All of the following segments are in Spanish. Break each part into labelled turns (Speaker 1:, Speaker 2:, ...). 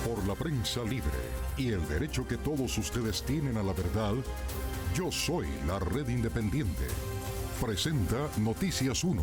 Speaker 1: por la prensa libre y el derecho que todos ustedes tienen a la verdad, Yo Soy la Red Independiente. Presenta Noticias 1.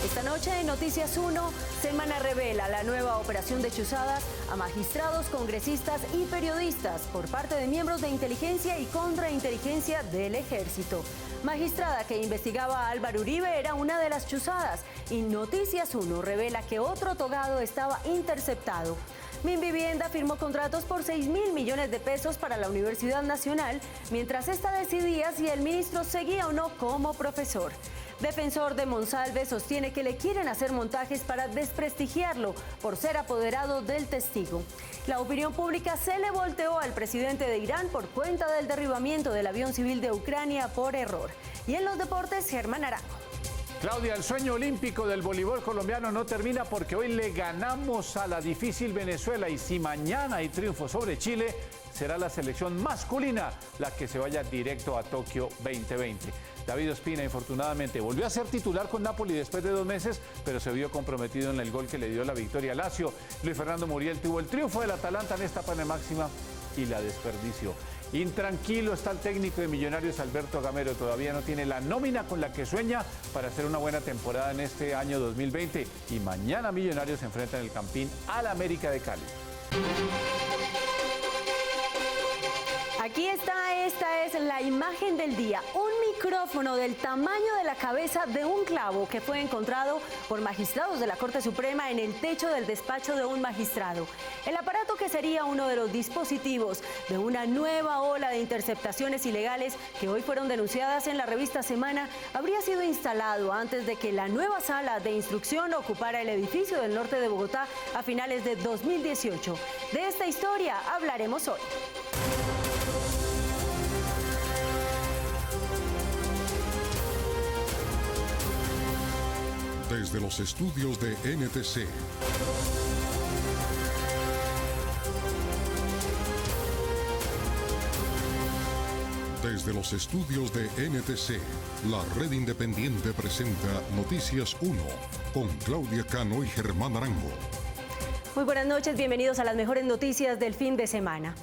Speaker 2: Esta noche en Noticias 1, Semana revela la nueva operación de chuzadas a magistrados, congresistas y periodistas por parte de miembros de inteligencia y contrainteligencia del Ejército. Magistrada que investigaba a Álvaro Uribe era una de las chuzadas y Noticias 1 revela que otro togado estaba interceptado. Minvivienda firmó contratos por 6.000 millones de pesos para la Universidad Nacional, mientras esta decidía si el ministro seguía o no como profesor. Defensor de Monsalve sostiene que le quieren hacer montajes para desprestigiarlo por ser apoderado del testigo. La opinión pública se le volteó al presidente de Irán por cuenta del derribamiento del avión civil de Ucrania por error. Y en los deportes, Germán Arango.
Speaker 3: Claudia, el sueño olímpico del voleibol colombiano no termina porque hoy le ganamos a la difícil Venezuela y si mañana hay triunfo sobre Chile, será la selección masculina la que se vaya directo a Tokio 2020. David Ospina, infortunadamente, volvió a ser titular con Napoli después de 2 meses, pero se vio comprometido en el gol que le dio la victoria a Lazio. Luis Fernando Muriel tuvo el triunfo del Atalanta en esta pana máxima y la desperdició. Intranquilo está el técnico de Millonarios, Alberto Gamero. Todavía no tiene la nómina con la que sueña para hacer una buena temporada en este año 2020. Y mañana Millonarios se enfrenta en el Campín al América de Cali.
Speaker 2: Aquí está, esta es la imagen del día. Un micrófono del tamaño de la cabeza de un clavo que fue encontrado por magistrados de la Corte Suprema en el techo del despacho de un magistrado. El aparato, que sería uno de los dispositivos de una nueva ola de interceptaciones ilegales que hoy fueron denunciadas en la revista Semana, habría sido instalado antes de que la nueva sala de instrucción ocupara el edificio del norte de Bogotá a finales de 2018. De esta historia hablaremos hoy.
Speaker 1: Desde los estudios de NTC. Desde los estudios de NTC, la Red Independiente presenta Noticias 1 con Claudia Cano y Germán Arango.
Speaker 2: Muy buenas noches, bienvenidos a las mejores noticias del fin de semana.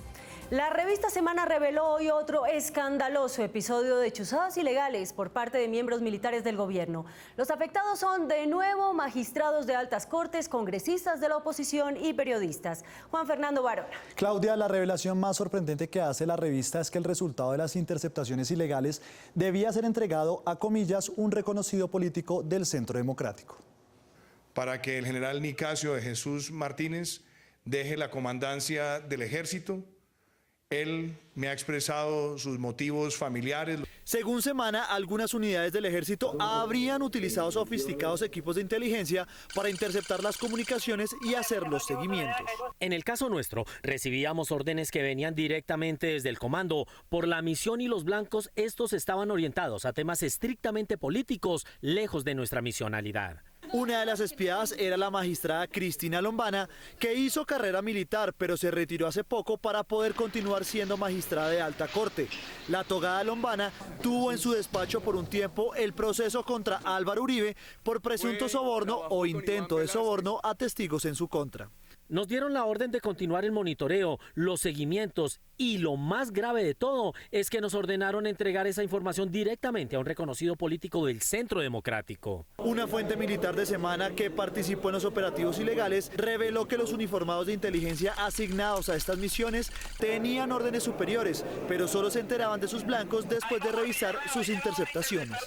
Speaker 2: La revista Semana reveló hoy otro escandaloso episodio de chuzadas ilegales por parte de miembros militares del gobierno. Los afectados son de nuevo magistrados de altas cortes, congresistas de la oposición y periodistas. Juan Fernando Barona.
Speaker 4: Claudia, la revelación más sorprendente que hace la revista es que el resultado de las interceptaciones ilegales debía ser entregado a, comillas, un reconocido político del Centro Democrático.
Speaker 5: Para que el general Nicasio de Jesús Martínez deje la comandancia del ejército. Él me ha expresado sus motivos familiares.
Speaker 4: Según Semana, algunas unidades del ejército habrían utilizado sofisticados equipos de inteligencia para interceptar las comunicaciones y hacer los seguimientos.
Speaker 6: En el caso nuestro, recibíamos órdenes que venían directamente desde el comando. Por la misión y los blancos, estos estaban orientados a temas estrictamente políticos, lejos de nuestra misionalidad.
Speaker 4: Una de las espiadas era la magistrada Cristina Lombana, que hizo carrera militar, pero se retiró hace poco para poder continuar siendo magistrada de alta corte. La togada Lombana tuvo en su despacho por un tiempo el proceso contra Álvaro Uribe por presunto soborno o intento de soborno a testigos en su contra.
Speaker 6: Nos dieron la orden de continuar el monitoreo, los seguimientos y lo más grave de todo es que nos ordenaron entregar esa información directamente a un reconocido político del Centro Democrático.
Speaker 4: Una fuente militar de Semana que participó en los operativos ilegales reveló que los uniformados de inteligencia asignados a estas misiones tenían órdenes superiores, pero solo se enteraban de sus blancos después de revisar sus interceptaciones.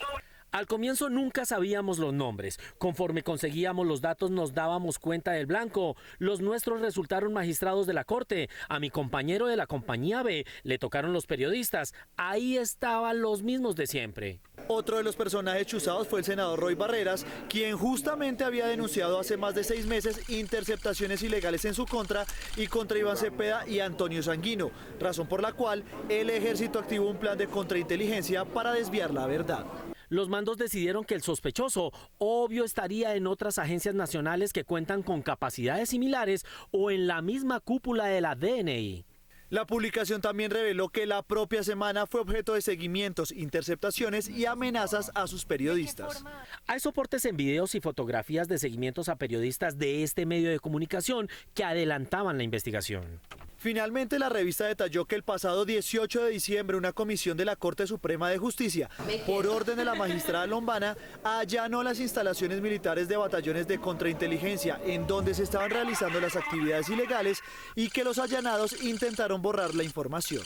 Speaker 6: Al comienzo nunca sabíamos los nombres. Conforme conseguíamos los datos nos dábamos cuenta del blanco. Los nuestros resultaron magistrados de la corte. A mi compañero de la compañía B le tocaron los periodistas. Ahí estaban los mismos de siempre.
Speaker 4: Otro de los personajes chuzados fue el senador Roy Barreras, quien justamente había denunciado hace más de 6 meses interceptaciones ilegales en su contra y contra Iván Cepeda y Antonio Sanguino, razón por la cual el ejército activó un plan de contrainteligencia para desviar la verdad.
Speaker 6: Los mandos decidieron que el sospechoso obvio estaría en otras agencias nacionales que cuentan con capacidades similares o en la misma cúpula de la DNI.
Speaker 4: La publicación también reveló que la propia semana fue objeto de seguimientos, interceptaciones y amenazas a sus periodistas.
Speaker 6: Hay soportes en videos y fotografías de seguimientos a periodistas de este medio de comunicación que adelantaban la investigación.
Speaker 4: Finalmente, la revista detalló que el pasado 18 de diciembre una comisión de la Corte Suprema de Justicia, por orden de la magistrada Lombana, allanó las instalaciones militares de batallones de contrainteligencia en donde se estaban realizando las actividades ilegales y que los allanados intentaron borrar la información.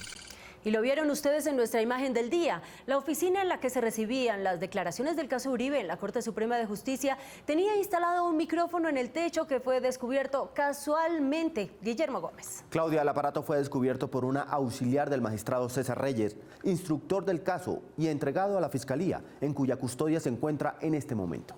Speaker 2: Y lo vieron ustedes en nuestra imagen del día. La oficina en la que se recibían las declaraciones del caso Uribe en la Corte Suprema de Justicia tenía instalado un micrófono en el techo que fue descubierto casualmente. Guillermo Gómez.
Speaker 7: Claudia, el aparato fue descubierto por una auxiliar del magistrado César Reyes, instructor del caso y entregado a la Fiscalía, en cuya custodia se encuentra en este momento.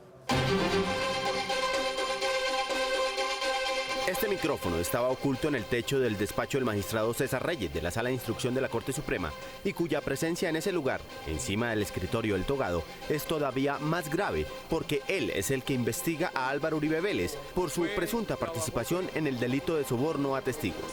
Speaker 7: Este micrófono estaba oculto en el techo del despacho del magistrado César Reyes de la Sala de Instrucción de la Corte Suprema y cuya presencia en ese lugar, encima del escritorio del togado, es todavía más grave porque él es el que investiga a Álvaro Uribe Vélez por su presunta participación en el delito de soborno a testigos.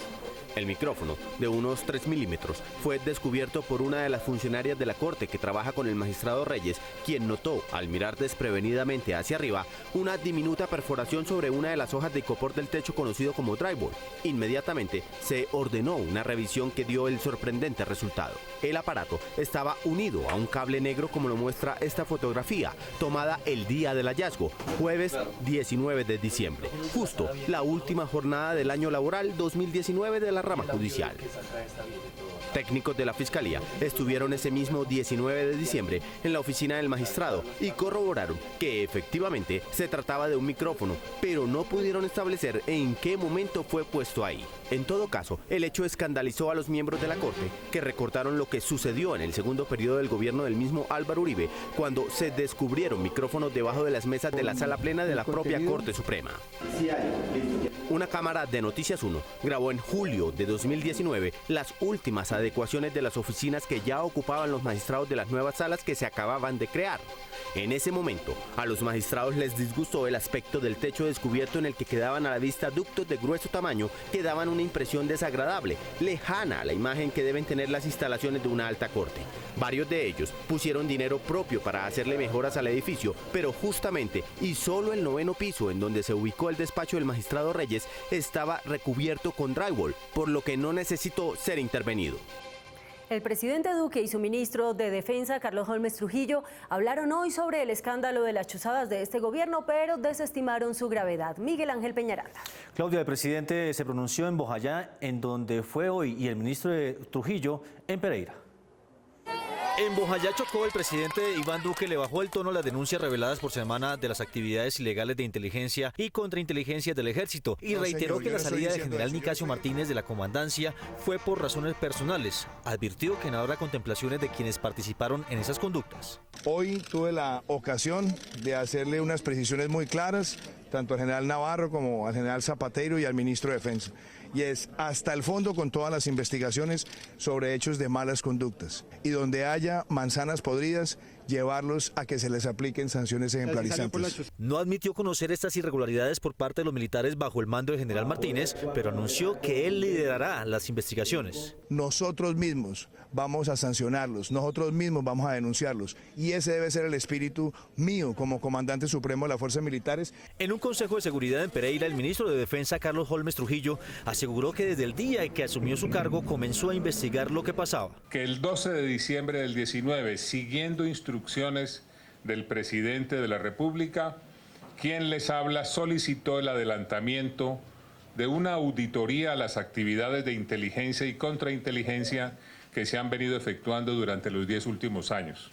Speaker 7: El micrófono, de unos 3 milímetros, fue descubierto por una de las funcionarias de la Corte que trabaja con el magistrado Reyes, quien notó, al mirar desprevenidamente hacia arriba, una diminuta perforación sobre una de las hojas de icopor del techo conocido como drywall. Inmediatamente se ordenó una revisión que dio el sorprendente resultado. El aparato estaba unido a un cable negro como lo muestra esta fotografía, tomada el día del hallazgo, jueves 19 de diciembre, justo la última jornada del año laboral 2019 de la rama judicial. Técnicos de la Fiscalía estuvieron ese mismo 19 de diciembre en la oficina del magistrado y corroboraron que efectivamente se trataba de un micrófono, pero no pudieron establecer en qué momento fue puesto ahí. En todo caso, el hecho escandalizó a los miembros de la Corte, que recordaron lo que sucedió en el segundo periodo del gobierno del mismo Álvaro Uribe, cuando se descubrieron micrófonos debajo de las mesas de la sala plena de la propia Corte Suprema. Una cámara de Noticias 1 grabó en julio de 2019 las últimas adecuaciones de las oficinas que ya ocupaban los magistrados de las nuevas salas que se acababan de crear. En ese momento, a los magistrados les disgustó el aspecto del techo descubierto en el que quedaban a la vista ductos de grueso tamaño que daban una impresión desagradable, lejana a la imagen que deben tener las instalaciones de una alta corte. Varios de ellos pusieron dinero propio para hacerle mejoras al edificio, pero justamente y solo el 9º piso en donde se ubicó el despacho del magistrado Reyes estaba recubierto con drywall, por lo que no necesitó ser intervenido.
Speaker 2: El presidente Duque y su ministro de Defensa, Carlos Holmes Trujillo, hablaron hoy sobre el escándalo de las chuzadas de este gobierno, pero desestimaron su gravedad. Miguel Ángel Peñaranda.
Speaker 8: Claudia, el presidente se pronunció en Bojayá, en donde fue hoy, y el ministro de Trujillo en Pereira.
Speaker 9: En Bojayá, Chocó, el presidente Iván Duque le bajó el tono a las denuncias reveladas por semana de las actividades ilegales de inteligencia y contrainteligencia del ejército y reiteró que la salida del general Nicasio Martínez de la comandancia fue por razones personales. Advirtió que no habrá contemplaciones de quienes participaron en esas conductas.
Speaker 5: Hoy tuve la ocasión de hacerle unas precisiones muy claras, tanto al general Navarro como al general Zapatero y al ministro de Defensa. Y es hasta el fondo con todas las investigaciones sobre hechos de malas conductas. Y donde haya manzanas podridas, llevarlos a que se les apliquen sanciones ejemplarizantes.
Speaker 9: No admitió conocer estas irregularidades por parte de los militares bajo el mando del general Martínez, pero anunció que él liderará las investigaciones.
Speaker 5: Nosotros mismos vamos a sancionarlos, nosotros mismos vamos a denunciarlos. Y ese debe ser el espíritu mío como comandante supremo de las fuerzas militares.
Speaker 9: En un consejo de seguridad en Pereira, el ministro de Defensa, Carlos Holmes Trujillo, aseguró que desde el día en que asumió su cargo comenzó a investigar lo que pasaba.
Speaker 10: Que el 12 de diciembre del 19, siguiendo instrucciones del presidente de la República, quien les habla solicitó el adelantamiento de una auditoría a las actividades de inteligencia y contrainteligencia que se han venido efectuando durante los 10 últimos años.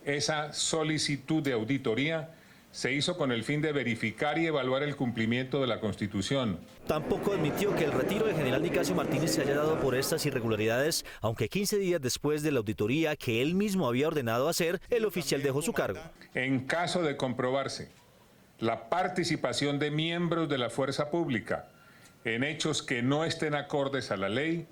Speaker 10: Esa solicitud de auditoría se hizo con el fin de verificar y evaluar el cumplimiento de la Constitución.
Speaker 9: Tampoco admitió que el retiro del general Nicasio Martínez se haya dado por estas irregularidades, aunque 15 días después de la auditoría que él mismo había ordenado hacer, el oficial dejó su cargo.
Speaker 10: En caso de comprobarse la participación de miembros de la fuerza pública en hechos que no estén acordes a la ley,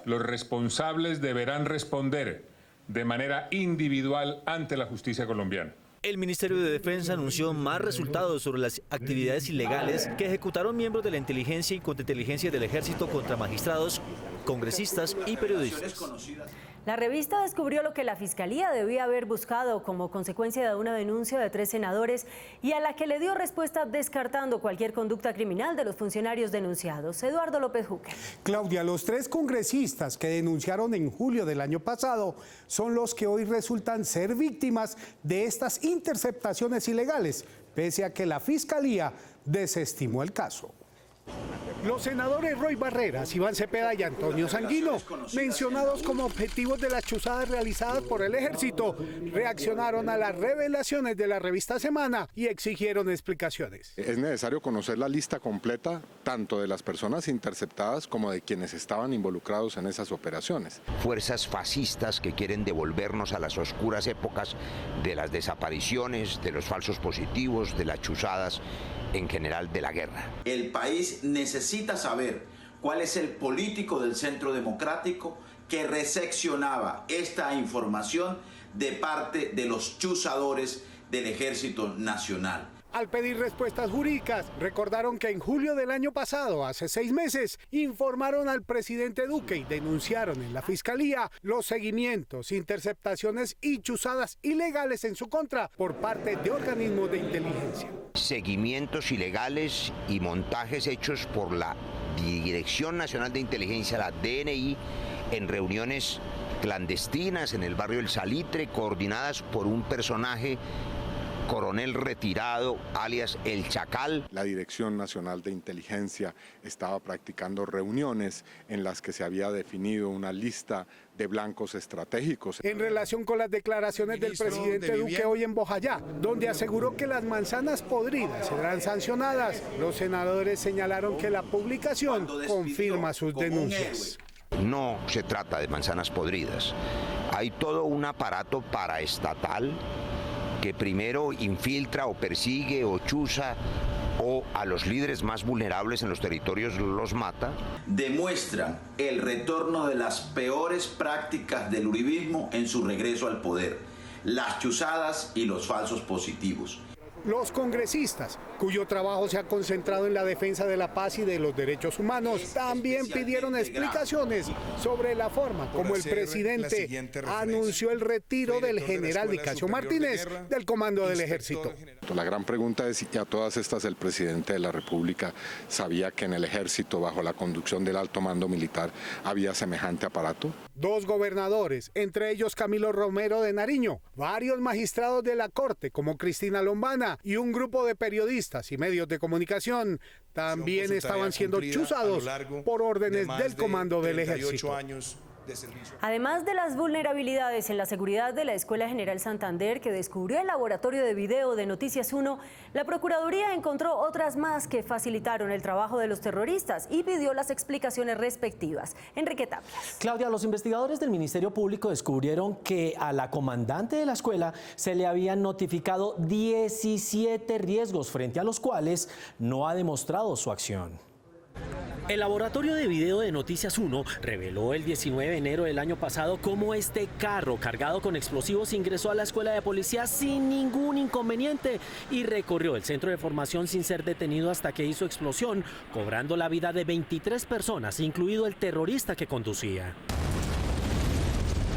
Speaker 10: los responsables deberán responder de manera individual ante la justicia colombiana.
Speaker 9: El Ministerio de Defensa anunció más resultados sobre las actividades ilegales que ejecutaron miembros de la inteligencia y contrainteligencia del ejército contra magistrados congresistas y periodistas.
Speaker 2: La revista descubrió lo que la Fiscalía debía haber buscado como consecuencia de una denuncia de 3 senadores y a la que le dio respuesta descartando cualquier conducta criminal de los funcionarios denunciados. Eduardo López Júquer.
Speaker 11: Claudia, los 3 congresistas que denunciaron en julio del año pasado son los que hoy resultan ser víctimas de estas interceptaciones ilegales, pese a que la Fiscalía desestimó el caso. Los senadores Roy Barreras, Iván Cepeda y Antonio Sanguino, mencionados como objetivos de las chuzadas realizadas por el Ejército, reaccionaron a las revelaciones de la revista Semana y exigieron explicaciones.
Speaker 12: Es necesario conocer la lista completa tanto de las personas interceptadas como de quienes estaban involucrados en esas operaciones.
Speaker 13: Fuerzas fascistas que quieren devolvernos a las oscuras épocas de las desapariciones, de los falsos positivos, de las chuzadas, en general de la guerra.
Speaker 14: El país necesita saber cuál es el político del Centro Democrático que recepcionaba esta información de parte de los chuzadores del Ejército Nacional.
Speaker 11: Al pedir respuestas jurídicas, recordaron que en julio del año pasado, hace 6 meses, informaron al presidente Duque y denunciaron en la Fiscalía los seguimientos, interceptaciones y chuzadas ilegales en su contra por parte de organismos de inteligencia.
Speaker 13: Seguimientos ilegales y montajes hechos por la Dirección Nacional de Inteligencia, la DNI, en reuniones clandestinas en el barrio El Salitre, coordinadas por un personaje coronel retirado, alias El Chacal.
Speaker 12: La Dirección Nacional de Inteligencia estaba practicando reuniones en las que se había definido una lista de blancos estratégicos.
Speaker 11: En relación con las declaraciones del presidente Duque hoy en Bojayá, donde aseguró que las manzanas podridas serán sancionadas, los senadores señalaron que la publicación confirma sus denuncias.
Speaker 13: No se trata de manzanas podridas. Hay todo un aparato paraestatal que primero infiltra o persigue o chuza o a los líderes más vulnerables en los territorios los mata.
Speaker 14: Demuestran el retorno de las peores prácticas del uribismo en su regreso al poder, las chuzadas y los falsos positivos.
Speaker 11: Los congresistas, cuyo trabajo se ha concentrado en la defensa de la paz y de los derechos humanos, también pidieron explicaciones sobre la forma como el presidente anunció el retiro del general Nicasio Martínez del comando del Ejército.
Speaker 12: La gran pregunta es si a todas estas el presidente de la República sabía que en el Ejército, bajo la conducción del alto mando militar, había semejante aparato.
Speaker 11: 2 gobernadores, entre ellos Camilo Romero de Nariño, varios magistrados de la Corte como Cristina Lombana y un grupo de periodistas y medios de comunicación también estaban siendo chuzados por órdenes del comando del Ejército.
Speaker 2: Además de las vulnerabilidades en la seguridad de la Escuela General Santander que descubrió el laboratorio de video de Noticias 1, la Procuraduría encontró otras más que facilitaron el trabajo de los terroristas y pidió las explicaciones respectivas. Enrique Tapias.
Speaker 6: Claudia, los investigadores del Ministerio Público descubrieron que a la comandante de la escuela se le habían notificado 17 riesgos frente a los cuales no ha demostrado su acción. El laboratorio de video de Noticias 1 reveló el 19 de enero del año pasado cómo este carro cargado con explosivos ingresó a la escuela de policía sin ningún inconveniente y recorrió el centro de formación sin ser detenido hasta que hizo explosión, cobrando la vida de 23 personas, incluido el terrorista que conducía.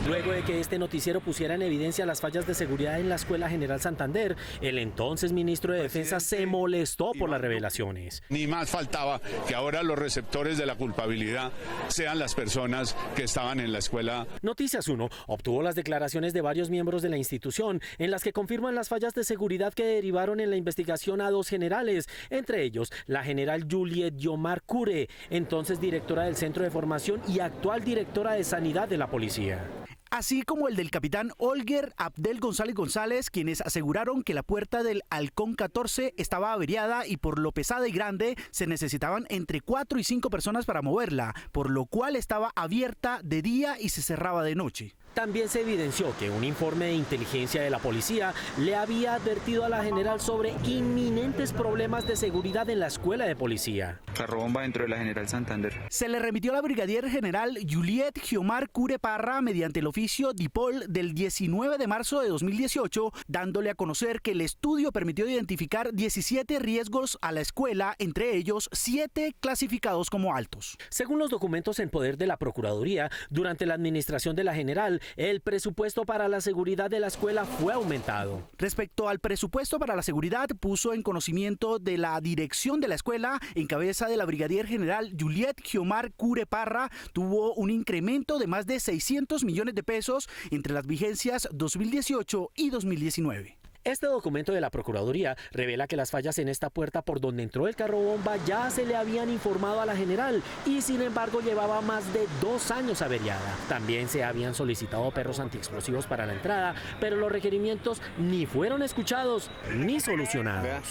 Speaker 6: Luego de que este noticiero pusiera en evidencia las fallas de seguridad en la Escuela General Santander, el entonces ministro de Defensa se molestó por las revelaciones.
Speaker 15: Ni más faltaba que ahora los receptores de la culpabilidad sean las personas que estaban en la escuela.
Speaker 6: Noticias 1 obtuvo las declaraciones de varios miembros de la institución en las que confirman las fallas de seguridad que derivaron en la investigación a 2 generales, entre ellos la general Juliet Yomar Cure, entonces directora del Centro de Formación y actual directora de Sanidad de la Policía.
Speaker 16: Así como el del capitán Olger Abdel González González, quienes aseguraron que la puerta del Halcón 14 estaba averiada y por lo pesada y grande se necesitaban entre 4 y 5 personas para moverla, por lo cual estaba abierta de día y se cerraba de noche.
Speaker 6: También se evidenció que un informe de inteligencia de la policía le había advertido a la general sobre inminentes problemas de seguridad en la escuela de policía.
Speaker 17: Carrobomba dentro de la General Santander.
Speaker 16: Se le remitió a la brigadier general Juliet Giomar Cure Parra mediante el oficio DIPOL del 19 de marzo de 2018, dándole a conocer que el estudio permitió identificar 17 riesgos a la escuela, entre ellos 7 clasificados como altos.
Speaker 6: Según los documentos en poder de la Procuraduría, durante la administración de la general, el presupuesto para la seguridad de la escuela fue aumentado.
Speaker 16: Respecto al presupuesto para la seguridad, puso en conocimiento de la dirección de la escuela, en cabeza de la brigadier general Juliet Giomar Cure Parra, tuvo un incremento de más de 600 millones de pesos entre las vigencias 2018 y 2019.
Speaker 6: Este documento de la Procuraduría revela que las fallas en esta puerta por donde entró el carro bomba ya se le habían informado a la general y sin embargo llevaba más de 2 años averiada. También se habían solicitado perros antiexplosivos para la entrada, pero los requerimientos ni fueron escuchados ni solucionados.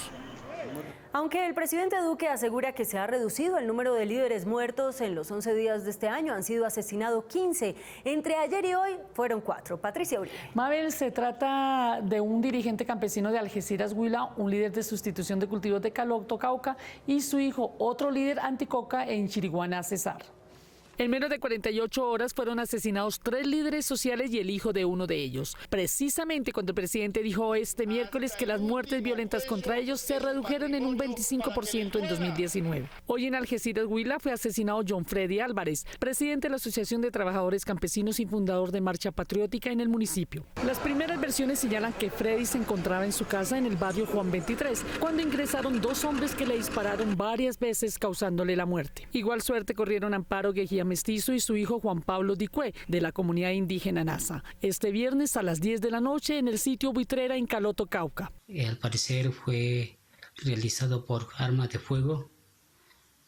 Speaker 2: Aunque el presidente Duque asegura que se ha reducido el número de líderes muertos en los 11 días de este año, han sido asesinados 15. Entre ayer y hoy fueron 4. Patricia Uribe.
Speaker 18: Mabel, se trata de un dirigente campesino de Algeciras, Huila, un líder de sustitución de cultivos de Caloto, Cauca, y su hijo, otro líder anticoca en Chiriguaná, Cesar. En menos de 48 horas fueron asesinados 3 líderes sociales y el hijo de uno de ellos. Precisamente cuando el presidente dijo este miércoles que las muertes violentas contra ellos se redujeron en un 25% en 2019. Hoy en Algeciras, Huila, fue asesinado John Freddy Álvarez, presidente de la Asociación de Trabajadores Campesinos y fundador de Marcha Patriótica en el municipio. Las primeras versiones señalan que Freddy se encontraba en su casa en el barrio Juan 23, cuando ingresaron 2 hombres que le dispararon varias veces, causándole la muerte. Igual suerte corrieron Amparo Guejía Mestizo y su hijo Juan Pablo Dicue, de la comunidad indígena Nasa, este viernes a las 10 de la noche en el sitio Buitrera en Caloto, Cauca.
Speaker 19: Al parecer fue realizado por arma de fuego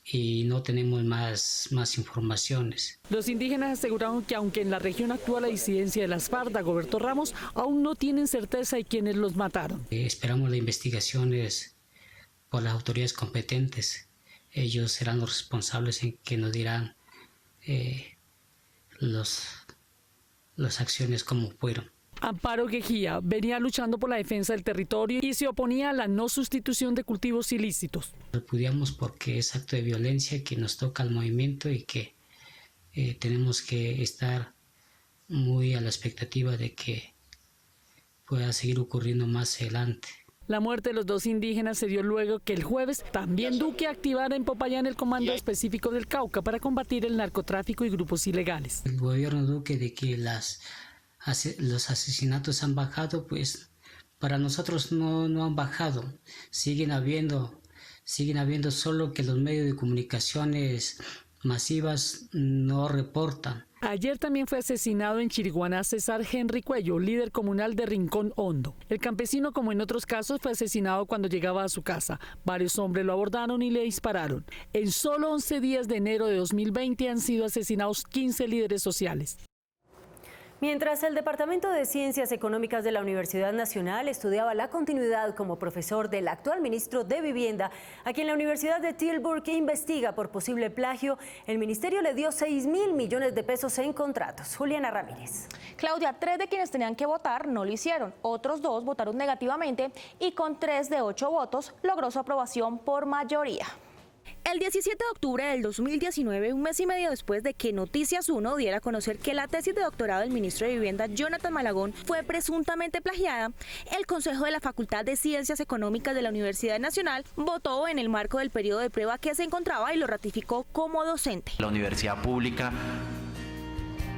Speaker 19: y no tenemos más informaciones.
Speaker 18: Los indígenas aseguraron que aunque en la región actúa la disidencia de las FARC, Dagoberto Ramos, aún no tienen certeza de quiénes los mataron.
Speaker 19: Esperamos las investigaciones por las autoridades competentes. Ellos serán los responsables en que nos dirán las acciones como fueron.
Speaker 18: Amparo Guejía venía luchando por la defensa del territorio y se oponía a la no sustitución de cultivos ilícitos.
Speaker 19: Repudiamos porque es acto de violencia que nos toca al movimiento y que tenemos que estar muy a la expectativa de que pueda seguir ocurriendo más adelante.
Speaker 18: La muerte de los 2 indígenas se dio luego que el jueves también Duque activara en Popayán el Comando Específico del Cauca para combatir el narcotráfico y grupos ilegales.
Speaker 19: El gobierno Duque de que los asesinatos han bajado, pues para nosotros no han bajado, siguen habiendo, solo que los medios de comunicaciones masivas no reportan.
Speaker 18: Ayer también fue asesinado en Chiriguaná César Henry Cuello, líder comunal de Rincón Hondo. El campesino, como en otros casos, fue asesinado cuando llegaba a su casa. Varios hombres lo abordaron y le dispararon. En solo 11 días de enero de 2020 han sido asesinados 15 líderes sociales.
Speaker 2: Mientras el Departamento de Ciencias Económicas de la Universidad Nacional estudiaba la continuidad como profesor del actual ministro de Vivienda, a quien la Universidad de Tilburg investiga por posible plagio, el ministerio le dio 6.000 millones de pesos en contratos. Juliana Ramírez.
Speaker 20: Claudia, 3 de quienes tenían que votar no lo hicieron, otros 2 votaron negativamente y con 3 de 8 votos logró su aprobación por mayoría. El 17 de octubre del 2019, un mes y medio después de que Noticias 1 diera a conocer que la tesis de doctorado del ministro de Vivienda, Jonathan Malagón, fue presuntamente plagiada, el Consejo de la Facultad de Ciencias Económicas de la Universidad Nacional votó en el marco del periodo de prueba que se encontraba y lo ratificó como docente.
Speaker 21: La universidad pública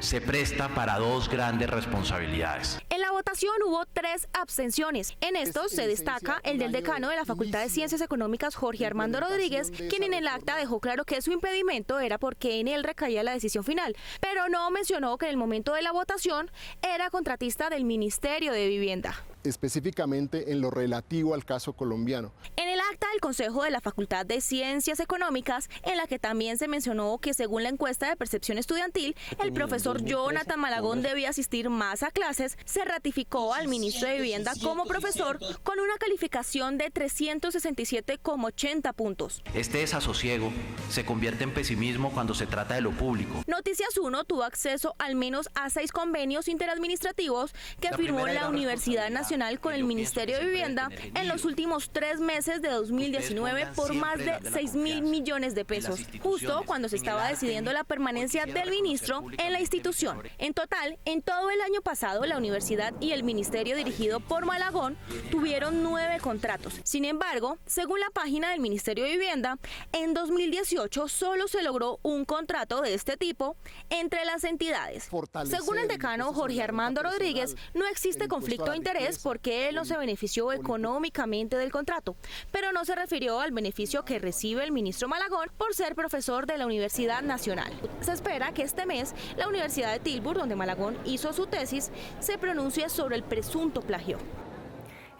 Speaker 21: se presta para 2 grandes responsabilidades.
Speaker 20: En la votación hubo 3 abstenciones. En estos se destaca el del decano de la Facultad de Ciencias Económicas, Jorge Armando Rodríguez, quien en el acta dejó claro que su impedimento era porque en él recaía la decisión final, pero no mencionó que en el momento de la votación era contratista del Ministerio de Vivienda.
Speaker 3: específicamente en lo relativo al caso colombiano.
Speaker 20: En el acta del Consejo de la Facultad de Ciencias Económicas, en la que también se mencionó que según la encuesta de percepción estudiantil, el profesor Jonathan Malagón debía asistir más a clases, se ratificó al ministro de Vivienda como profesor con una calificación de 367,80 puntos.
Speaker 21: Este desasosiego se convierte en pesimismo cuando se trata de lo público.
Speaker 20: Noticias 1 tuvo acceso al menos a 6 convenios interadministrativos que firmó la Universidad Nacional con el Ministerio de Vivienda en los últimos 3 meses de 2019 por más de 6.000 millones de pesos, justo cuando se estaba decidiendo la permanencia del ministro en la institución. En total, en todo el año pasado, la universidad y el ministerio dirigido por Malagón tuvieron 9 contratos. Sin embargo, según la página del Ministerio de Vivienda, en 2018 solo se logró un contrato de este tipo entre las entidades. Según el decano Jorge Armando Rodríguez, no existe conflicto de interés porque él no se benefició económicamente del contrato, pero no se refirió al beneficio que recibe el ministro Malagón por ser profesor de la Universidad Nacional. Se espera que este mes la Universidad de Tilburg, donde Malagón hizo su tesis, se pronuncie sobre el presunto plagio.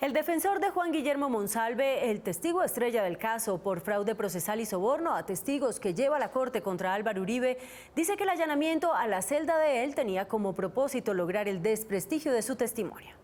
Speaker 2: El defensor de Juan Guillermo Monsalve, el testigo estrella del caso por fraude procesal y soborno a testigos que lleva la Corte contra Álvaro Uribe, dice que el allanamiento a la celda de él tenía como propósito lograr el desprestigio de su testimonio.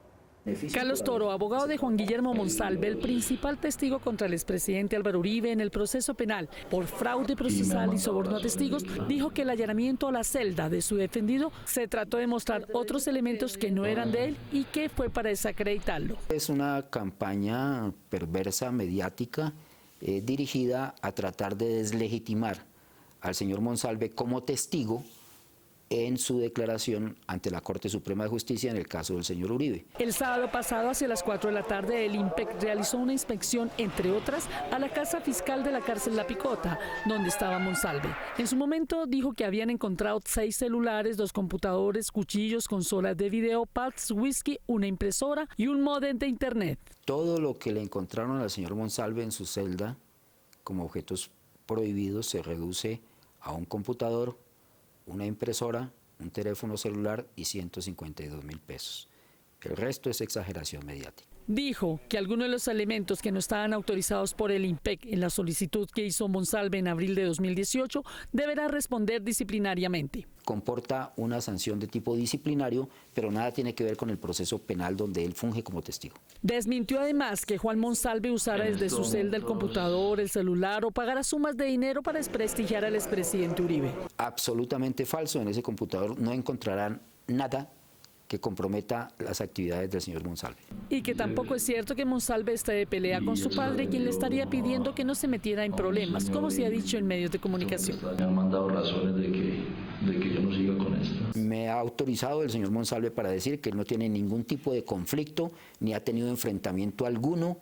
Speaker 18: Carlos Toro, abogado de Juan Guillermo Monsalve, el principal testigo contra el expresidente Álvaro Uribe en el proceso penal por fraude procesal y soborno a testigos, dijo que el allanamiento a la celda de su defendido se trató de mostrar otros elementos que no eran de él y que fue para desacreditarlo.
Speaker 22: Es una campaña perversa, mediática, dirigida a tratar de deslegitimar al señor Monsalve como testigo en su declaración ante la Corte Suprema de Justicia en el caso del señor Uribe.
Speaker 18: El sábado pasado, hacia las 4 de la tarde, el IMPEC realizó una inspección, entre otras, a la casa fiscal de la cárcel La Picota, donde estaba Monsalve. En su momento dijo que habían encontrado 6 celulares, 2 computadores, cuchillos, consolas de video, pads, whisky, una impresora y un módem de internet.
Speaker 22: Todo lo que le encontraron al señor Monsalve en su celda como objetos prohibidos se reduce a un computador, una impresora, un teléfono celular y 152.000 pesos. El resto es exageración mediática.
Speaker 18: Dijo que algunos de los elementos que no estaban autorizados por el IMPEC en la solicitud que hizo Monsalve en abril de 2018 deberá responder disciplinariamente.
Speaker 22: Comporta una sanción de tipo disciplinario, pero nada tiene que ver con el proceso penal donde él funge como testigo.
Speaker 18: Desmintió además que Juan Monsalve usara desde su celda el computador, el celular o pagara sumas de dinero para desprestigiar al expresidente Uribe.
Speaker 22: Absolutamente falso. En ese computador no encontrarán nada que comprometa las actividades del señor Monsalve.
Speaker 18: Y que tampoco es cierto que Monsalve esté de pelea con su padre, quien le estaría pidiendo que no se metiera en problemas, como se ha dicho en medios de comunicación.
Speaker 23: Me han mandado razones de que yo no siga con esto.
Speaker 22: Me ha autorizado el señor Monsalve para decir que él no tiene ningún tipo de conflicto ni ha tenido enfrentamiento alguno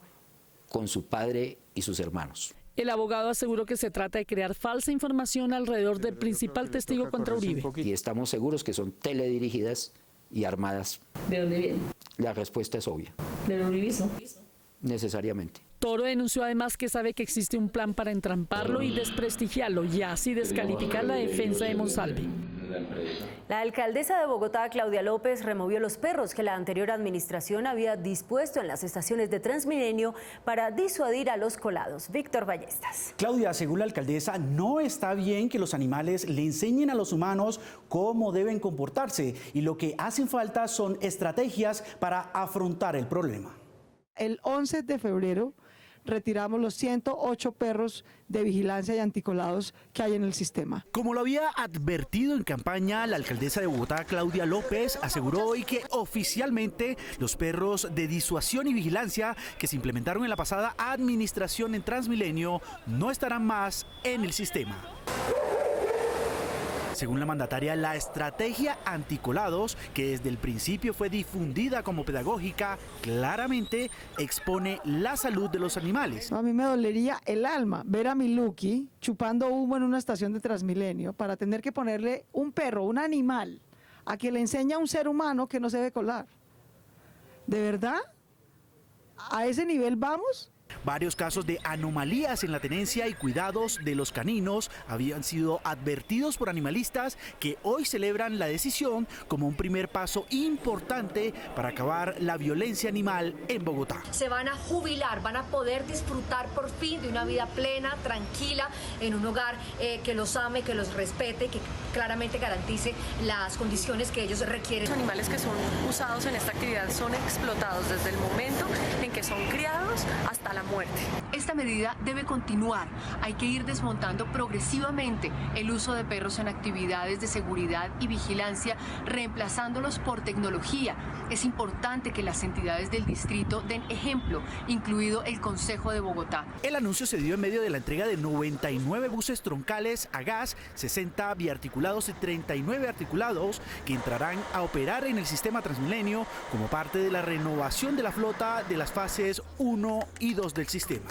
Speaker 22: con su padre y sus hermanos.
Speaker 18: El abogado aseguró que se trata de crear falsa información alrededor del principal testigo contra Uribe.
Speaker 22: Y estamos seguros que son teledirigidas y armadas.
Speaker 18: ¿De dónde viene?
Speaker 22: La respuesta es obvia.
Speaker 18: ¿Del uribismo?
Speaker 22: Necesariamente.
Speaker 18: Toro denunció además que sabe que existe un plan para entramparlo y desprestigiarlo y así descalificar la defensa de Monsalve.
Speaker 2: La alcaldesa de Bogotá, Claudia López, removió los perros que la anterior administración había dispuesto en las estaciones de Transmilenio para disuadir a los colados. Víctor Ballestas.
Speaker 16: Claudia, según la alcaldesa, no está bien que los animales le enseñen a los humanos cómo deben comportarse y lo que hacen falta son estrategias para afrontar el problema.
Speaker 24: El 11 de febrero retiramos los 108 perros de vigilancia y anticolados que hay en el sistema.
Speaker 16: Como lo había advertido en campaña, la alcaldesa de Bogotá, Claudia López, aseguró hoy que oficialmente los perros de disuasión y vigilancia que se implementaron en la pasada administración en Transmilenio no estarán más en el sistema. Según la mandataria, la estrategia anticolados, que desde el principio fue difundida como pedagógica, claramente expone la salud de los animales.
Speaker 24: A mí me dolería el alma ver a mi Lucky chupando humo en una estación de Transmilenio para tener que ponerle un perro, un animal, a que le enseña a un ser humano que no se debe colar. ¿De verdad? ¿A ese nivel vamos?
Speaker 16: Varios casos de anomalías en la tenencia y cuidados de los caninos habían sido advertidos por animalistas que hoy celebran la decisión como un primer paso importante para acabar la violencia animal en Bogotá.
Speaker 1: Se van a jubilar, van a poder disfrutar por fin de una vida plena, tranquila, en un hogar que los ame, que los respete, que claramente garantice las condiciones que ellos requieren.
Speaker 4: Los animales que son usados en esta actividad son explotados desde el momento en que son criados hasta la muerte.
Speaker 7: Esta medida debe continuar. Hay que ir desmontando progresivamente el uso de perros en actividades de seguridad y vigilancia, reemplazándolos por tecnología. Es importante que las entidades del distrito den ejemplo, incluido el Consejo de Bogotá.
Speaker 16: El anuncio se dio en medio de la entrega de 99 buses troncales a gas, 60 biarticulados y 39 articulados que entrarán a operar en el sistema Transmilenio como parte de la renovación de la flota de las fases 1 y 2 del sistema.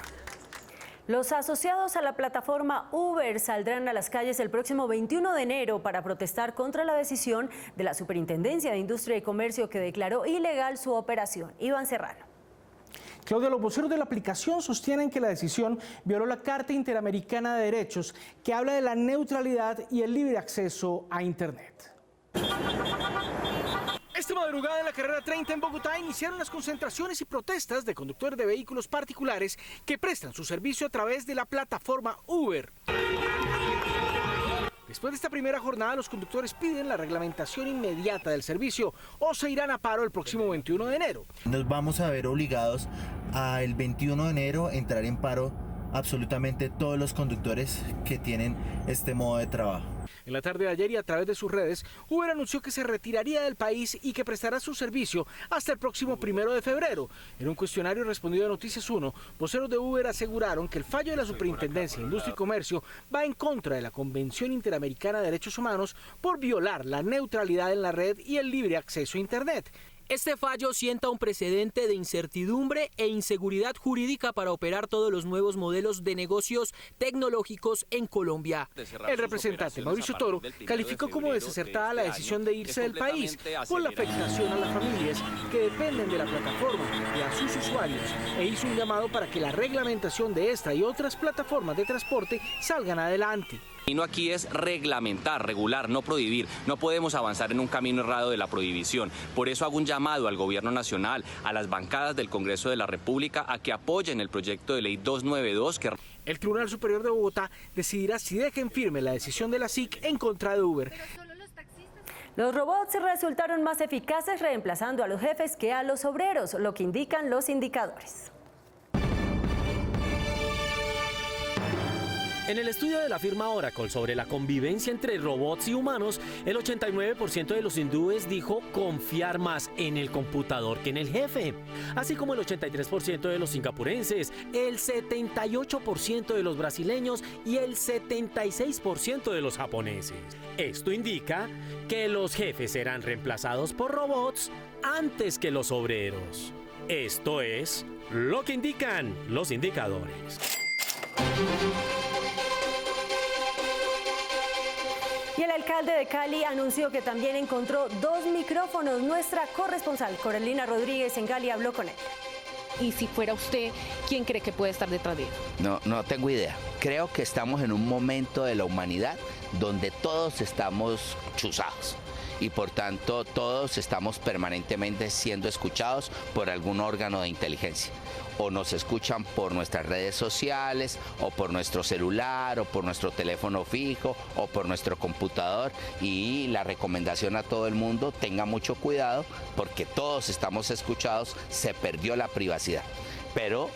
Speaker 2: Los asociados a la plataforma Uber saldrán a las calles el próximo 21 de enero para protestar contra la decisión de la Superintendencia de Industria y Comercio que declaró ilegal su operación. Iván Serrano.
Speaker 8: Claudia, los voceros de la aplicación sostienen que la decisión violó la Carta Interamericana de Derechos, que habla de la neutralidad y el libre acceso a Internet. Esta madrugada en la carrera 30 en Bogotá iniciaron las concentraciones y protestas de conductores de vehículos particulares que prestan su servicio a través de la plataforma Uber. Después de esta primera jornada, los conductores piden la reglamentación inmediata del servicio o se irán a paro el próximo 21 de enero.
Speaker 25: Nos vamos a ver obligados a el 21 de enero entrar en paro absolutamente todos los conductores que tienen este modo de trabajo.
Speaker 8: En la tarde de ayer y a través de sus redes, Uber anunció que se retiraría del país y que prestará su servicio hasta el próximo 1 de febrero. En un cuestionario respondido a Noticias 1, voceros de Uber aseguraron que el fallo de la Superintendencia de Industria y Comercio va en contra de la Convención Interamericana de Derechos Humanos por violar la neutralidad en la red y el libre acceso a Internet.
Speaker 26: Este fallo sienta un precedente de incertidumbre e inseguridad jurídica para operar todos los nuevos modelos de negocios tecnológicos en Colombia.
Speaker 8: El representante Mauricio Toro calificó como desacertada la decisión de irse del país por la afectación a las familias que dependen de la plataforma y a sus usuarios e hizo un llamado para que la reglamentación de esta y otras plataformas de transporte salgan adelante.
Speaker 27: El camino aquí es reglamentar, regular, no prohibir. No podemos avanzar en un camino errado de la prohibición. Por eso hago un llamado al Gobierno Nacional, a las bancadas del Congreso de la República, a que apoyen el proyecto de ley 292.
Speaker 8: El Tribunal Superior de Bogotá decidirá si deja en firme la decisión de la SIC en contra de Uber.
Speaker 2: Los robots resultaron más eficaces reemplazando a los jefes que a los obreros, lo que indican los indicadores.
Speaker 6: En el estudio de la firma Oracle sobre la convivencia entre robots y humanos, el 89% de los hindúes dijo confiar más en el computador que en el jefe, así como el 83% de los singapurenses, el 78% de los brasileños y el 76% de los japoneses. Esto indica que los jefes serán reemplazados por robots antes que los obreros. Esto es lo que indican los indicadores.
Speaker 2: Y el alcalde de Cali anunció que también encontró 2 micrófonos. Nuestra corresponsal Corelina Rodríguez en Cali habló con él.
Speaker 28: Y si fuera usted, ¿quién cree que puede estar detrás de él?
Speaker 29: No tengo idea. Creo que estamos en un momento de la humanidad donde todos estamos chuzados. Y por tanto todos estamos permanentemente siendo escuchados por algún órgano de inteligencia. O nos escuchan por nuestras redes sociales, o por nuestro celular, o por nuestro teléfono fijo, o por nuestro computador. Y la recomendación a todo el mundo, tenga mucho cuidado, porque todos estamos escuchados, se perdió la privacidad. Pero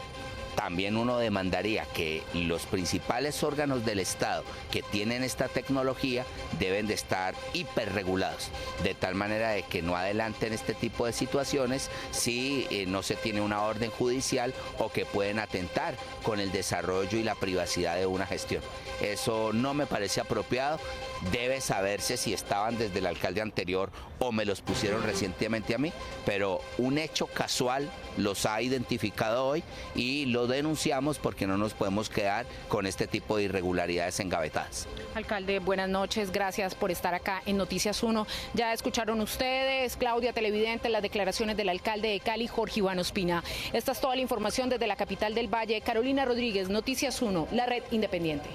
Speaker 29: también uno demandaría que los principales órganos del Estado que tienen esta tecnología deben de estar hiperregulados, de tal manera de que no adelanten este tipo de situaciones si no se tiene una orden judicial o que pueden atentar con el desarrollo y la privacidad de una gestión. Eso no me parece apropiado. Debe saberse si estaban desde el alcalde anterior o me los pusieron recientemente a mí, pero un hecho casual los ha identificado hoy y lo denunciamos porque no nos podemos quedar con este tipo de irregularidades engavetadas.
Speaker 28: Alcalde, buenas noches, gracias por estar acá en Noticias 1. Ya escucharon ustedes, Claudia, televidente, las declaraciones del alcalde de Cali, Jorge Iván Ospina. Esta es toda la información desde la capital del Valle. Carolina Rodríguez, Noticias 1, la red independiente.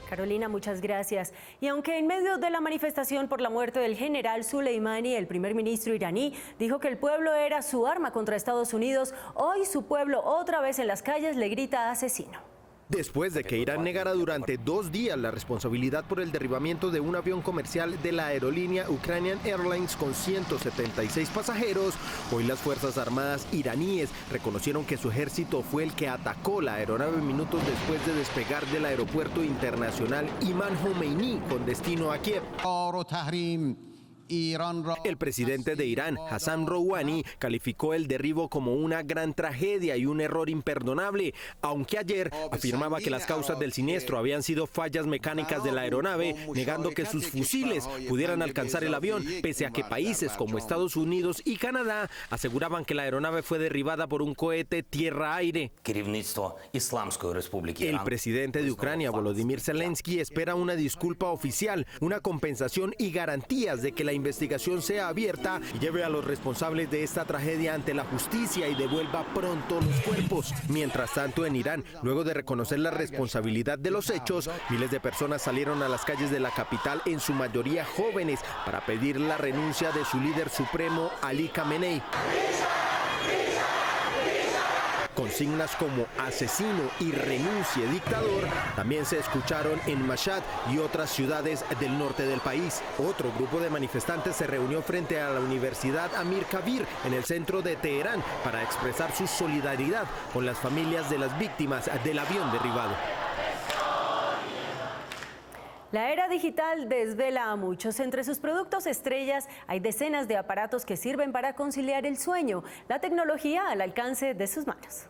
Speaker 2: Carolina, muchas gracias. Y aunque en medio de la manifestación por la muerte del general Soleimani, el primer ministro iraní dijo que el pueblo era su arma contra Estados Unidos, hoy su pueblo otra vez en las calles le grita asesino.
Speaker 5: Después de que Irán negara durante 2 días la responsabilidad por el derribamiento de un avión comercial de la aerolínea Ukrainian Airlines con 176 pasajeros, hoy las Fuerzas Armadas iraníes reconocieron que su ejército fue el que atacó la aeronave minutos después de despegar del aeropuerto internacional Imam Khomeini con destino a Kiev. El presidente de Irán, Hassan Rouhani, calificó el derribo como una gran tragedia y un error imperdonable, aunque ayer afirmaba que las causas del siniestro habían sido fallas mecánicas de la aeronave, negando que sus fusiles pudieran alcanzar el avión, pese a que países como Estados Unidos y Canadá aseguraban que la aeronave fue derribada por un cohete tierra-aire. El presidente de Ucrania, Volodymyr Zelensky, espera una disculpa oficial, una compensación y garantías de que la investigación sea abierta y lleve a los responsables de esta tragedia ante la justicia y devuelva pronto los cuerpos. Mientras tanto, en Irán, luego de reconocer la responsabilidad de los hechos, miles de personas salieron a las calles de la capital, en su mayoría jóvenes, para pedir la renuncia de su líder supremo, Ali Khamenei. Consignas como asesino y renuncie dictador también se escucharon en Mashhad y otras ciudades del norte del país. Otro grupo de manifestantes se reunió frente a la Universidad Amir Kabir en el centro de Teherán para expresar su solidaridad con las familias de las víctimas del avión derribado.
Speaker 2: La era digital desvela a muchos. Entre sus productos estrellas hay decenas de aparatos que sirven para conciliar el sueño, la tecnología al alcance de sus manos.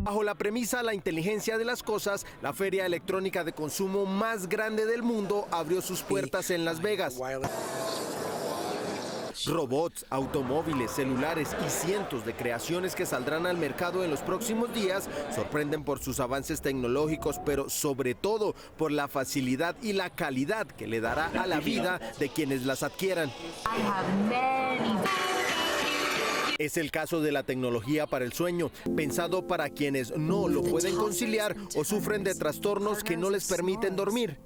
Speaker 5: Bajo la premisa La inteligencia de las cosas, la feria electrónica de consumo más grande del mundo abrió sus puertas en Las Vegas. Robots, automóviles, celulares y cientos de creaciones que saldrán al mercado en los próximos días sorprenden por sus avances tecnológicos, pero sobre todo por la facilidad y la calidad que le dará a la vida de quienes las adquieran. Es el caso de la tecnología para el sueño, pensado para quienes no lo pueden conciliar o sufren de trastornos que no les permiten dormir.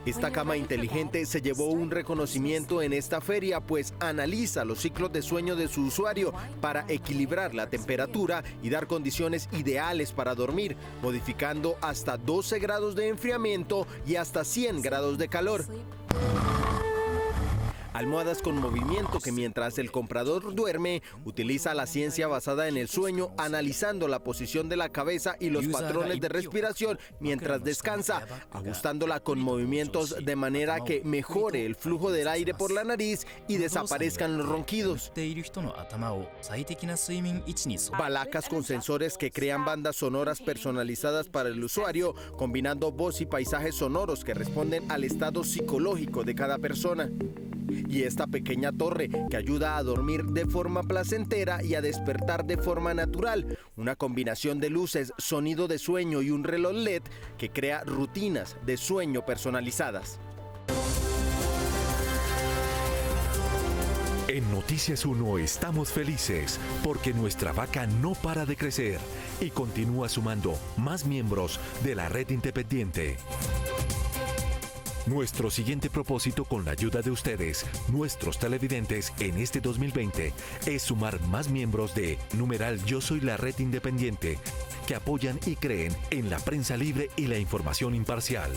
Speaker 5: Esta cama inteligente se llevó un reconocimiento en esta feria, pues analiza los ciclos de sueño de su usuario para equilibrar la temperatura y dar condiciones ideales para dormir, modificando hasta 12 grados de enfriamiento y hasta 100 grados de calor. Almohadas con movimiento que mientras el comprador duerme, utiliza la ciencia basada en el sueño, analizando la posición de la cabeza y los patrones de respiración mientras descansa, ajustándola con movimientos de manera que mejore el flujo del aire por la nariz y desaparezcan los ronquidos. Balacas con sensores que crean bandas sonoras personalizadas para el usuario, combinando voz y paisajes sonoros que responden al estado psicológico de cada persona. Y esta pequeña torre que ayuda a dormir de forma placentera y a despertar de forma natural. Una combinación de luces, sonido de sueño y un reloj LED que crea rutinas de sueño personalizadas.
Speaker 9: En Noticias 1 estamos felices porque nuestra vaca no para de crecer y continúa sumando más miembros de la red independiente. Nuestro siguiente propósito con la ayuda de ustedes, nuestros televidentes, en este 2020 es sumar más miembros de Yo Soy la Red Independiente, que apoyan y creen en la prensa libre y la información imparcial.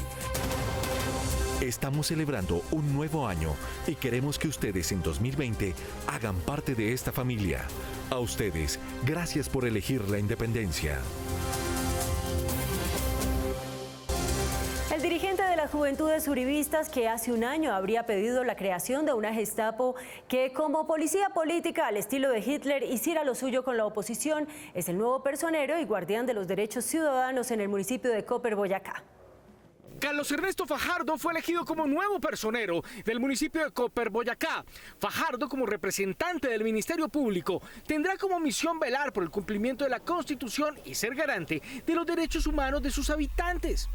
Speaker 9: Estamos celebrando un nuevo año y queremos que ustedes en 2020 hagan parte de esta familia. A ustedes, gracias por elegir la independencia.
Speaker 2: El dirigente una de las juventudes uribistas que hace un año habría pedido la creación de una Gestapo que, como policía política al estilo de Hitler, hiciera lo suyo con la oposición, es el nuevo personero y guardián de los derechos ciudadanos en el municipio de Copper, Boyacá.
Speaker 8: Carlos Ernesto Fajardo fue elegido como nuevo personero del municipio de Copper, Boyacá. Fajardo, como representante del Ministerio Público, tendrá como misión velar por el cumplimiento de la Constitución y ser garante de los derechos humanos de sus habitantes.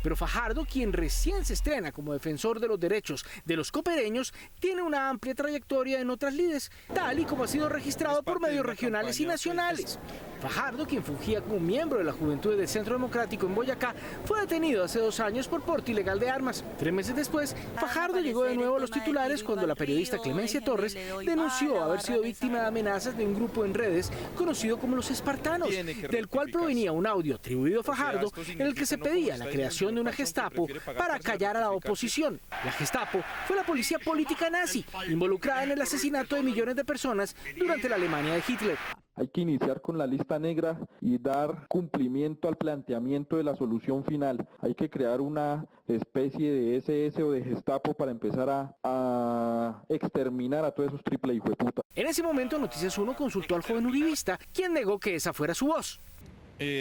Speaker 8: Pero Fajardo, quien recién se estrena como defensor de los derechos de los copereños, tiene una amplia trayectoria en otras lides, tal y como ha sido registrado por medios regionales y nacionales. Fajardo, quien fungía como miembro de la Juventud del Centro Democrático en Boyacá, fue detenido hace 2 años por porte ilegal de armas. 3 meses después, Fajardo llegó de nuevo a los titulares cuando la periodista Clemencia Torres denunció haber sido víctima de amenazas de un grupo en redes conocido como los Espartanos, del cual provenía un audio atribuido a Fajardo en el que se pedía la creación de una Gestapo para callar a la oposición. La Gestapo fue la policía política nazi involucrada en el asesinato de millones de personas durante la Alemania de Hitler.
Speaker 3: Hay que iniciar con la lista negra y dar cumplimiento al planteamiento de la solución final. Hay que crear una especie de SS o de Gestapo para empezar a exterminar a todos esos triple hijueputas.
Speaker 8: En ese momento, Noticias 1 consultó al joven uribista, quien negó que esa fuera su voz.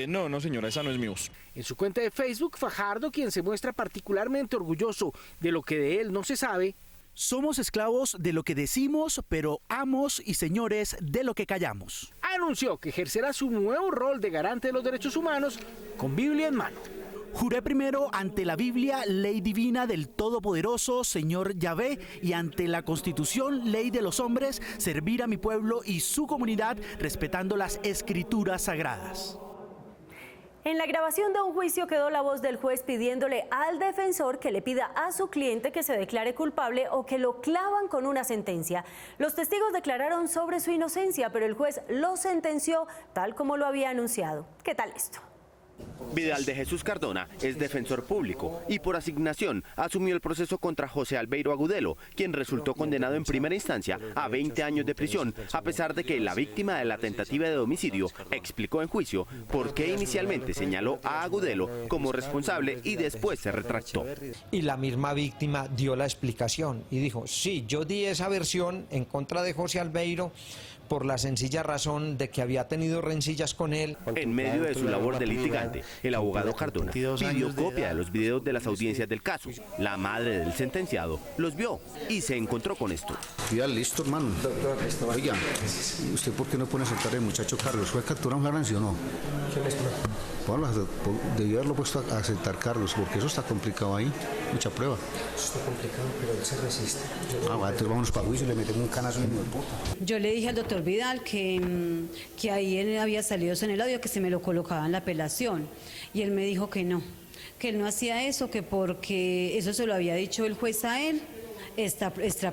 Speaker 3: No señora, esa no es mi voz.
Speaker 8: En su cuenta de Facebook, Fajardo, quien se muestra particularmente orgulloso de lo que de él no se sabe:
Speaker 16: somos esclavos de lo que decimos, pero amos y señores de lo que callamos.
Speaker 8: Anunció que ejercerá su nuevo rol de garante de los derechos humanos con Biblia en mano.
Speaker 16: Juré primero ante la Biblia, ley divina del Todopoderoso, Señor Yahvé, y ante la Constitución, ley de los hombres, servir a mi pueblo y su comunidad, respetando las escrituras sagradas.
Speaker 2: En la grabación de un juicio quedó la voz del juez pidiéndole al defensor que le pida a su cliente que se declare culpable o que lo clavan con una sentencia. Los testigos declararon sobre su inocencia, pero el juez lo sentenció tal como lo había anunciado. ¿Qué tal esto?
Speaker 5: Vidal de Jesús Cardona es defensor público y por asignación asumió el proceso contra José Albeiro Agudelo, quien resultó condenado en primera instancia a 20 años de prisión, a pesar de que la víctima de la tentativa de homicidio explicó en juicio por qué inicialmente señaló a Agudelo como responsable y después se retractó.
Speaker 10: Y la misma víctima dio la explicación y dijo: sí, yo di esa versión en contra de José Albeiro por la sencilla razón de que había tenido rencillas con él.
Speaker 5: En medio de su labor de litigante, el abogado Cardona pidió copia de los videos de las audiencias del caso. La madre del sentenciado los vio y se encontró con esto.
Speaker 11: Ya listo, hermano. Oiga, ¿usted por qué no pone a sentar al muchacho Carlos? ¿Fue capturado un sí o no? Bueno, debió haberlo puesto a sentar Carlos, porque eso está complicado ahí, mucha prueba.
Speaker 12: Eso está complicado, pero él se resiste.
Speaker 11: Bueno, entonces vámonos para juicio y le metemos un canazo en el puta.
Speaker 13: Yo le dije al doctor Vidal que ahí él había salido en el audio, que se me lo colocaba en la apelación, y él me dijo que él no hacía eso, que porque eso se lo había dicho el juez a él.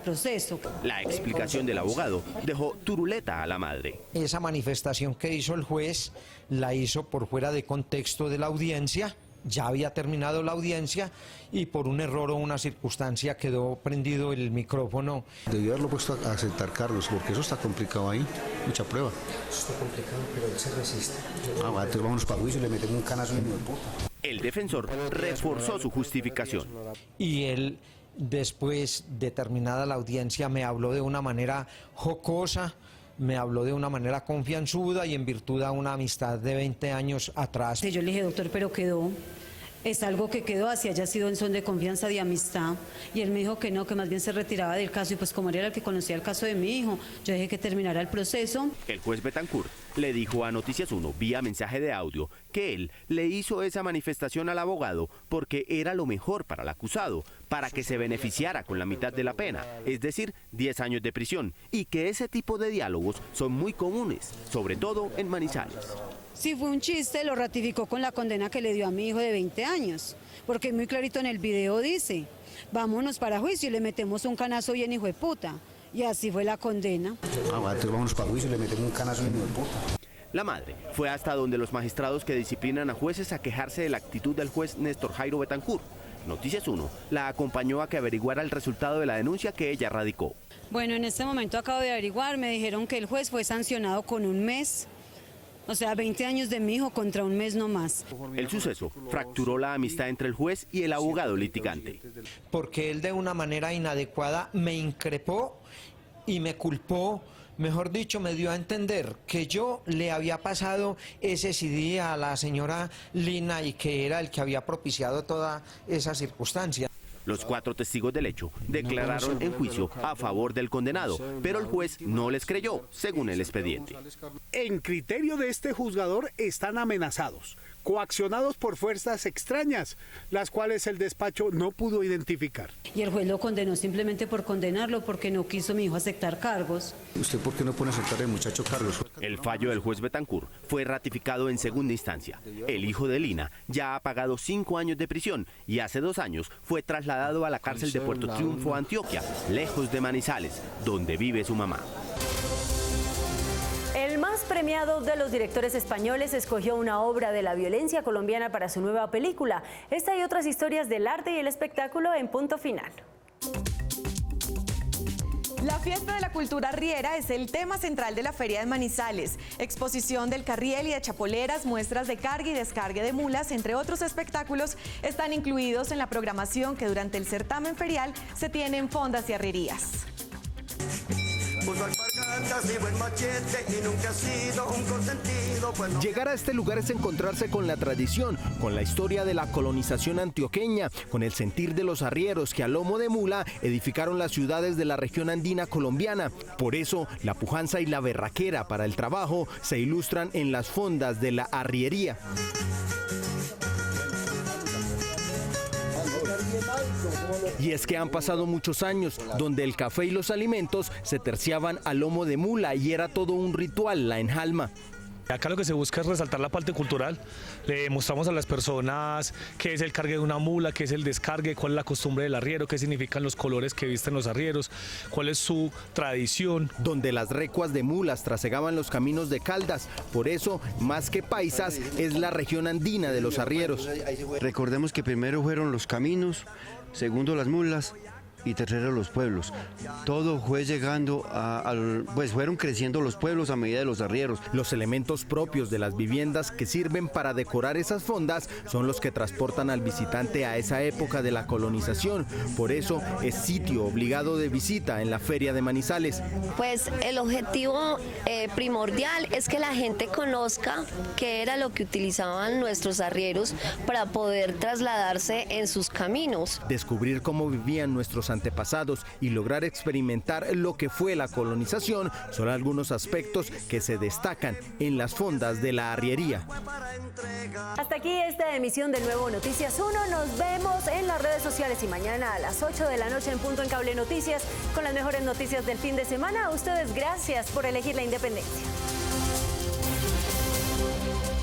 Speaker 13: Proceso.
Speaker 5: La explicación del abogado dejó turuleta a la madre.
Speaker 10: Esa manifestación que hizo el juez la hizo por fuera de contexto de la audiencia. Ya había terminado la audiencia y por un error o una circunstancia quedó prendido el micrófono.
Speaker 11: Debió haberlo puesto a sentar Carlos, porque eso está complicado ahí, mucha prueba.
Speaker 12: Eso está complicado, pero él se resiste.
Speaker 11: Bueno, entonces vámonos para juicio y le metemos un canazo en el puta.
Speaker 5: El defensor reforzó su justificación.
Speaker 10: Y él, después de terminada la audiencia, me habló de una manera jocosa, me habló de una manera confianzuda y en virtud de una amistad de 20 años atrás.
Speaker 13: Yo le dije: doctor, pero quedó. Es algo que quedó, así haya sido en son de confianza, de amistad. Y él me dijo que no, que más bien se retiraba del caso. Y pues como él era el que conocía el caso de mi hijo, yo dejé que terminara el proceso.
Speaker 5: El juez Betancourt le dijo a Noticias 1 vía mensaje de audio que él le hizo esa manifestación al abogado porque era lo mejor para el acusado, para que se beneficiara con la mitad de la pena, es decir, 10 años de prisión, y que ese tipo de diálogos son muy comunes, sobre todo en Manizales.
Speaker 13: Si fue un chiste, lo ratificó con la condena que le dio a mi hijo de 20 años, porque muy clarito en el video dice: vámonos para juicio y le metemos un canazo bien hijo de puta. Y así fue la condena.
Speaker 11: Bueno, entonces vámonos para juicio y le metemos un canazo bien hijo de puta.
Speaker 5: La madre fue hasta donde los magistrados que disciplinan a jueces a quejarse de la actitud del juez Néstor Jairo Betancourt. Noticias 1 la acompañó a que averiguara el resultado de la denuncia que ella radicó.
Speaker 13: Bueno, en este momento acabo de averiguar, me dijeron que el juez fue sancionado con 1 mes O sea, 20 años de mi hijo contra un mes no más.
Speaker 14: El suceso fracturó la amistad entre el juez y el abogado litigante.
Speaker 10: Porque él de una manera inadecuada me increpó y me culpó. Mejor dicho, me dio a entender que yo le había pasado ese CD a la señora Lina y que era el que había propiciado toda esa circunstancia.
Speaker 14: Los 4 testigos del hecho declararon en juicio a favor del condenado, pero el juez no les creyó, según el expediente.
Speaker 15: En criterio de este juzgador están amenazados, coaccionados por fuerzas extrañas, las cuales el despacho no pudo identificar.
Speaker 13: Y el juez lo condenó simplemente por condenarlo porque no quiso mi hijo aceptar cargos.
Speaker 11: ¿Usted por qué no pone a aceptar el muchacho Carlos?
Speaker 14: El fallo del juez Betancourt fue ratificado en segunda instancia. El hijo de Lina ya ha pagado 5 años de prisión y hace 2 años fue trasladado a la cárcel de Puerto Triunfo, Antioquia, lejos de Manizales, donde vive su mamá.
Speaker 2: El más premiado de los directores españoles escogió una obra de la violencia colombiana para su nueva película. Esta y otras historias del arte y el espectáculo en Punto Final.
Speaker 17: La fiesta de la cultura arriera es el tema central de la Feria de Manizales. Exposición del carriel y de chapoleras, muestras de carga y descargue de mulas, entre otros espectáculos, están incluidos en la programación que durante el certamen ferial se tiene en fondas y arrierías.
Speaker 5: Llegar a este lugar es encontrarse con la tradición, con la historia de la colonización antioqueña, con el sentir de los arrieros que a lomo de mula edificaron las ciudades de la región andina colombiana. Por eso, la pujanza y la berraquera para el trabajo se ilustran en las fondas de la arriería. Y es que han pasado muchos años donde el café y los alimentos se terciaban a lomo de mula y era todo un ritual, la enjalma.
Speaker 18: Acá lo que se busca es resaltar la parte cultural. Le mostramos a las personas qué es el cargue de una mula, qué es el descargue, cuál es la costumbre del arriero, qué significan los colores que visten los arrieros, cuál es su tradición.
Speaker 5: Donde las recuas de mulas trasegaban los caminos de Caldas. Por eso, más que paisas, es la región andina de los arrieros.
Speaker 19: Recordemos que primero fueron los caminos, segundo las mulas y tercero los pueblos. Todo fue llegando pues fueron creciendo los pueblos a medida de los arrieros.
Speaker 5: Los elementos propios de las viviendas que sirven para decorar esas fondas son los que transportan al visitante a esa época de la colonización. Por eso es sitio obligado de visita en la Feria de Manizales.
Speaker 20: Pues el objetivo primordial es que la gente conozca qué era lo que utilizaban nuestros arrieros para poder trasladarse en sus caminos.
Speaker 5: Descubrir cómo vivían nuestros antepasados y lograr experimentar lo que fue la colonización son algunos aspectos que se destacan en las fondas de la arriería.
Speaker 2: Hasta aquí esta emisión de Nuevo Noticias 1. Nos vemos en las redes sociales y mañana a las 8 de la noche en punto en Cable Noticias con las mejores noticias del fin de semana. A ustedes gracias por elegir la independencia.